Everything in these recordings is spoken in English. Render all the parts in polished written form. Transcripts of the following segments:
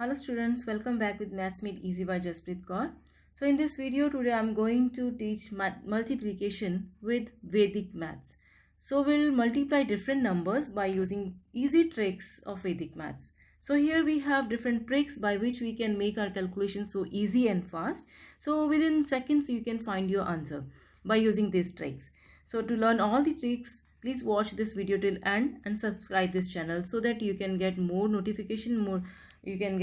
Hello students, welcome back with Maths Made Easy by Jaspreet Kaur. So in this video today I am going to teach multiplication with Vedic maths. So we'll multiply different numbers by using easy tricks of Vedic maths. So here we have different tricks by which we can make our calculations so easy and fast. So within seconds you can find your answer by using these tricks. So to learn all the tricks, please watch this video till end and subscribe this channel so that you can get more notification, you can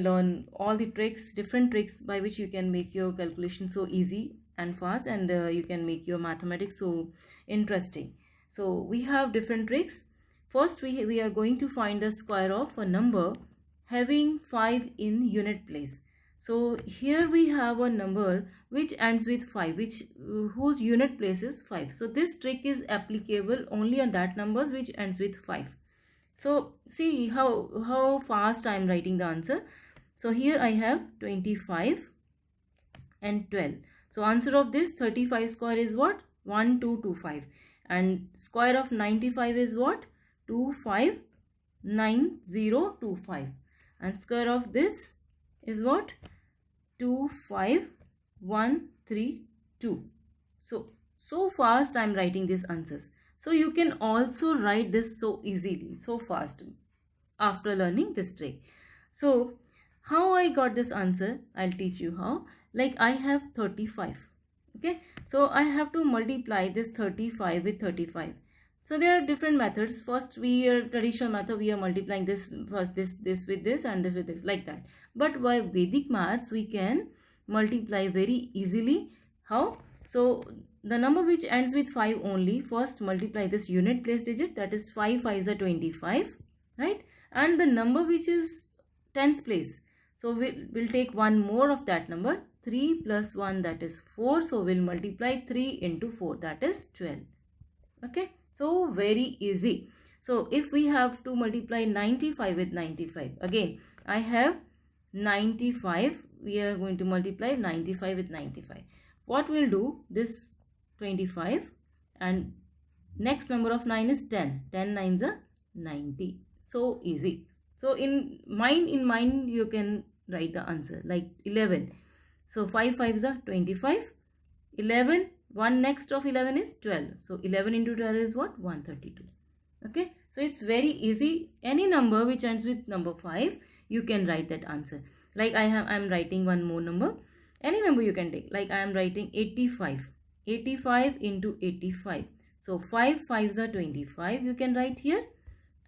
learn all the tricks, different tricks by which you can make your calculation so easy and fast, and you can make your mathematics so interesting. So we have different tricks. First we are going to find the square of a number having 5 in unit place. So here we have a number which ends with 5, whose unit place is 5. So this trick is applicable only on that numbers which ends with 5. So see how fast I am writing the answer. So here I have 25 and 12. So answer of this 35 square is what? 1225. And square of 95 is what? 259025. And square of this is what? 25132. So fast I am writing these answers. So you can also write this so easily, so fast after learning this trick. So how I got this answer, I'll teach you how. Like I have 35. Okay, so I have to multiply this 35 with 35. So there are different methods. First, traditional method, we are multiplying this first this with this and this with this, like that. But by Vedic maths, we can multiply very easily. How? So the number which ends with 5 only, first multiply this unit place digit, that is 5 5s are 25, right? And the number which is tens place, so we'll take one more of that number, 3 plus 1, that is 4. So we'll multiply 3 into 4, that is 12. Okay, so very easy. So if we have to multiply 95 with 95, again I have 95, we are going to multiply 95 with 95. What we'll do, this 25 and next number of 9 is 10. 10 9s are 90. So easy. So in mind you can write the answer like 11. So 5 5s are 25. 11, 1 next of 11 is 12. So 11 into 12 is what? 132. Okay. So it's very easy. Any number which ends with number 5, you can write that answer. Like I'm writing one more number. Any number you can take. Like I am writing 85. 85 into 85. So 5 5s are 25. You can write here.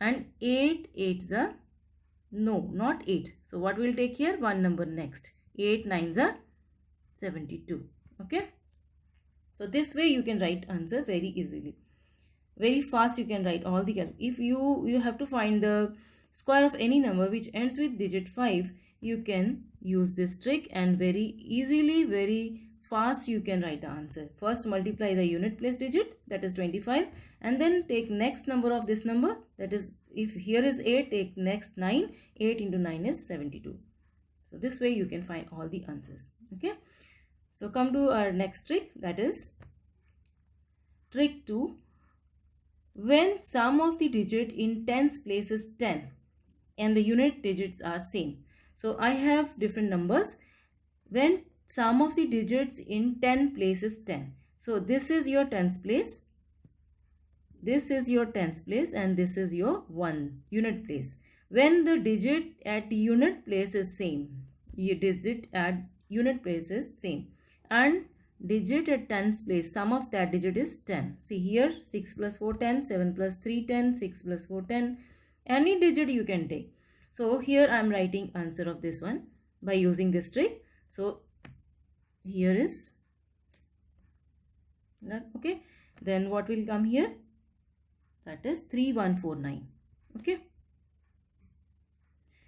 And 8 8s are, no, not 8. So what we'll take here? One number next. 8 9s are 72. Okay. So this way you can write answer very easily. Very fast you can write all the, if you have to find the square of any number which ends with digit 5, you can use this trick and very easily, very fast you can write the answer. First multiply the unit place digit, that is 25, and then take next number of this number, that is, if here is 8, take next 9. 8 into 9 is 72. So this way you can find all the answers. Okay. So come to our next trick, that is trick 2. When sum of the digit in tens place is 10 and the unit digits are same. So I have different numbers. When sum of the digits in 10 place is 10. So this is your tens place. This is your tens place and this is your 1 unit place. When the digit at unit place is same, digit at unit place is same, and digit at tens place, sum of that digit is 10. See here, 6 plus 4 10, 7 plus 3 10, 6 plus 4 10. Any digit you can take. So here I am writing answer of this one by using this trick. So here is, okay, then what will come here? That is 3149. Okay.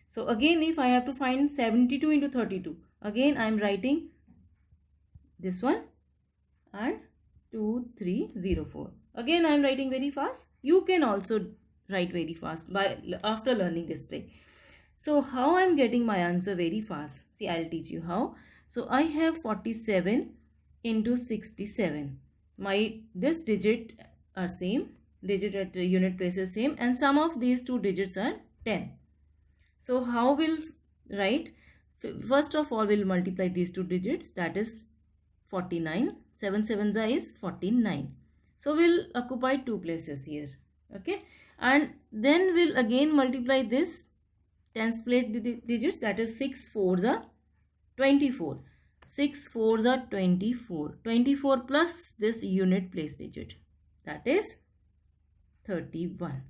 So again, if I have to find 72 into 32, again I am writing this one and 2304. Again I am writing very fast. You can also write very fast after learning this trick. So how I am getting my answer very fast? See, I'll teach you how. So I have 47 into 67. This digit are same. Digit at unit place is same, and sum of these two digits are 10. So how will write? First of all, we'll multiply these two digits, that is 49. 7 sevens is 49. So we'll occupy two places here. Okay. And then we'll again multiply this tens place digits, that is 6 fours are 24. 6 fours are 24. 24 plus this unit place digit, that is 31.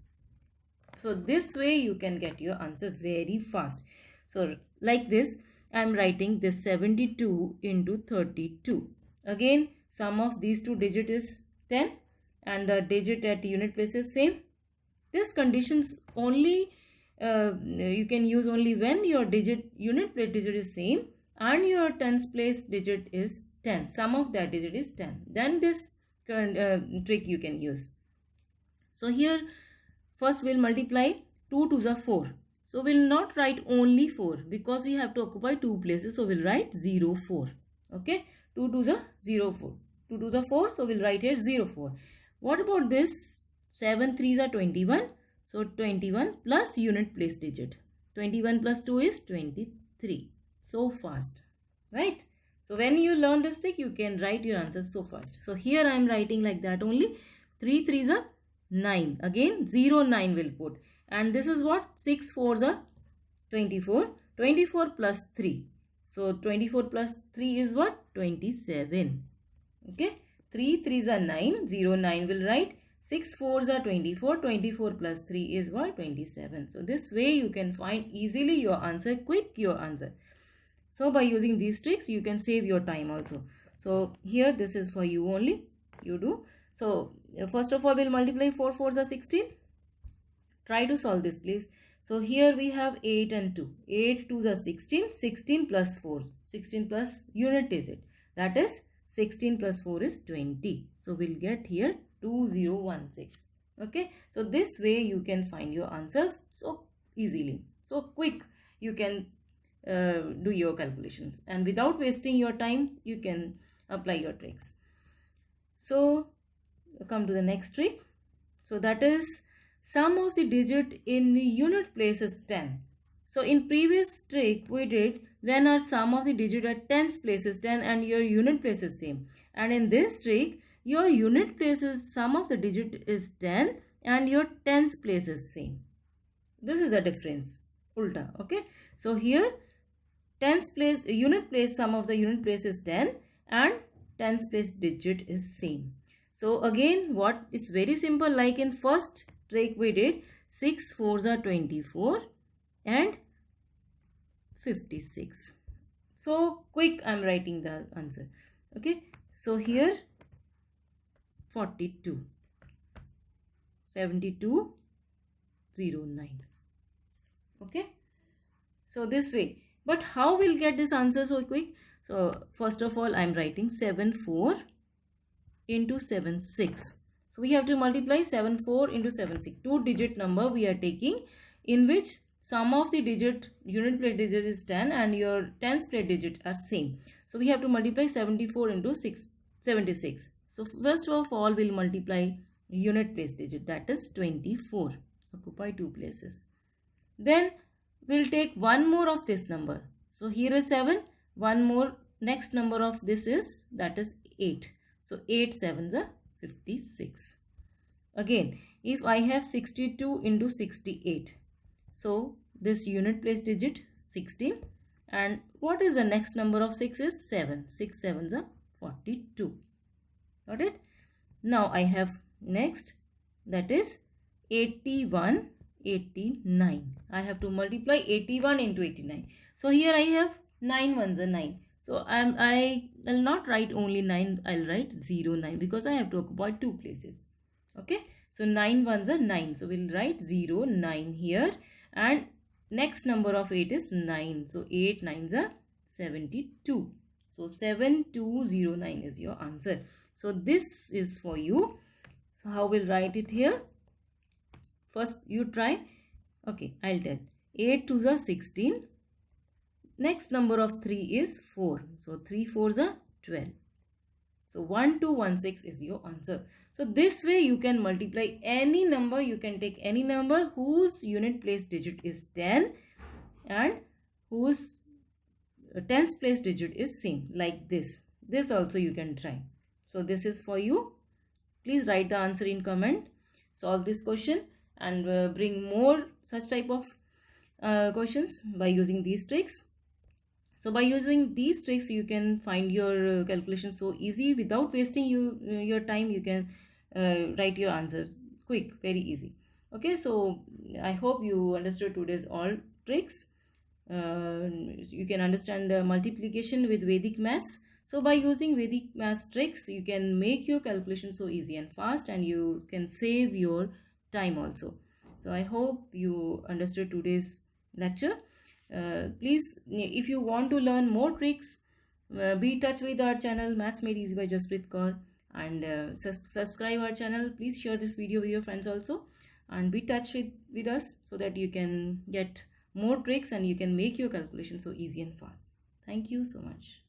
So this way you can get your answer very fast. So like this, I am writing this 72 into 32. Again, sum of these two digits is 10 and the digit at unit place is same. This conditions only you can use only when your unit place digit is same and your tens place digit is 10. Sum of that digit is 10. Then this trick you can use. So here first we'll multiply 2 to the 4. So we'll not write only 4 because we have to occupy two places. So we'll write 0, 4. Okay. 2 to the 0, 4. 2 to the 4. So we'll write here 0, 4. What about this? 7 3s are 21. So 21 plus unit place digit. 21 plus 2 is 23. So fast. Right? So when you learn this trick, you can write your answers so fast. So here I am writing like that only. 3 3s are 9. Again 0 9 will put. And this is what? 6 4s are 24. 24 plus 3. So 24 plus 3 is what? 27. Okay. 3 3s are 9. 0 9 will write. 6 4s are 24. 24 plus 3 is what? 27. So this way you can find easily your answer. Quick your answer. So by using these tricks you can save your time also. So here this is for you only. You do. So first of all we'll multiply 4 4s are 16. Try to solve this please. So here we have 8 and 2. 8 2s are 16. 16 plus 4. 16 plus unit digit. That is 16 plus 4 is 20. So we'll get here 2016. Okay. So this way you can find your answer so easily. So quick you can do your calculations. And without wasting your time you can apply your tricks. So come to the next trick. So that is sum of the digit in unit place is 10. So in previous trick we did when our sum of the digit at tens place is 10 and your unit place is same. And in this trick your unit place is sum of the digit is 10 and your tens place is same. This is a difference. Ulta. Okay. So here tens place unit place sum of the unit place is 10 and tens place digit is same. So again what it's very simple, like in first trick we did 6 4s are 24 and 56. So quick I'm writing the answer. Okay. So here 42 72 09. Okay. So this way. But how we'll get this answer so quick? So first of all I'm writing 7 4 into 7 6. So we have to multiply 7 4 into 7 6. Two digit number we are taking in which sum of the digit unit place digit is 10 and your tens place digit are same. So we have to multiply 74 into 76. So first of all we'll multiply unit place digit, that is 24. Occupy two places. Then we'll take one more of this number. So here is 7. One more next number of this is, that is 8. So 8 sevens are 56. Again, if I have 62 into 68. So this unit place digit 16. And what is the next number of 6 is 7. 6 sevens are 42. Got it? Now I have next, that is 81 89. I have to multiply 81 into 89. So here I have 9 ones are 9. So I will not write only 9. I'll write 0 9 because I have to occupy two places. Okay. So 9 ones are 9. So we'll write 0 9 here. And next number of 8 is 9. So 8 9s are 72. So 7209 is your answer. So this is for you. So how we'll write it here? First you try. Okay, I'll tell. 8 2s are 16. Next number of 3 is 4. So 3 4s are 12. So 1216 is your answer. So this way you can multiply any number. You can take any number whose unit place digit is 10 and whose tens place digit is same, like this also you can try. So this is for you. Please write the answer in comment, solve this question, and bring more such type of questions by using these tricks. So by using these tricks you can find your calculation so easy without wasting your time. You can write your answer quick, very easy. Okay, so I hope you understood today's all tricks. You can understand multiplication with Vedic maths. So by using Vedic maths tricks, you can make your calculation so easy and fast, and you can save your time also. So I hope you understood today's lecture. Please, if you want to learn more tricks, be in touch with our channel Maths Made Easy by Jasprit Kaur, and subscribe our channel. Please share this video with your friends also, and be in touch with us so that you can get more tricks and you can make your calculation so easy and fast. Thank you so much.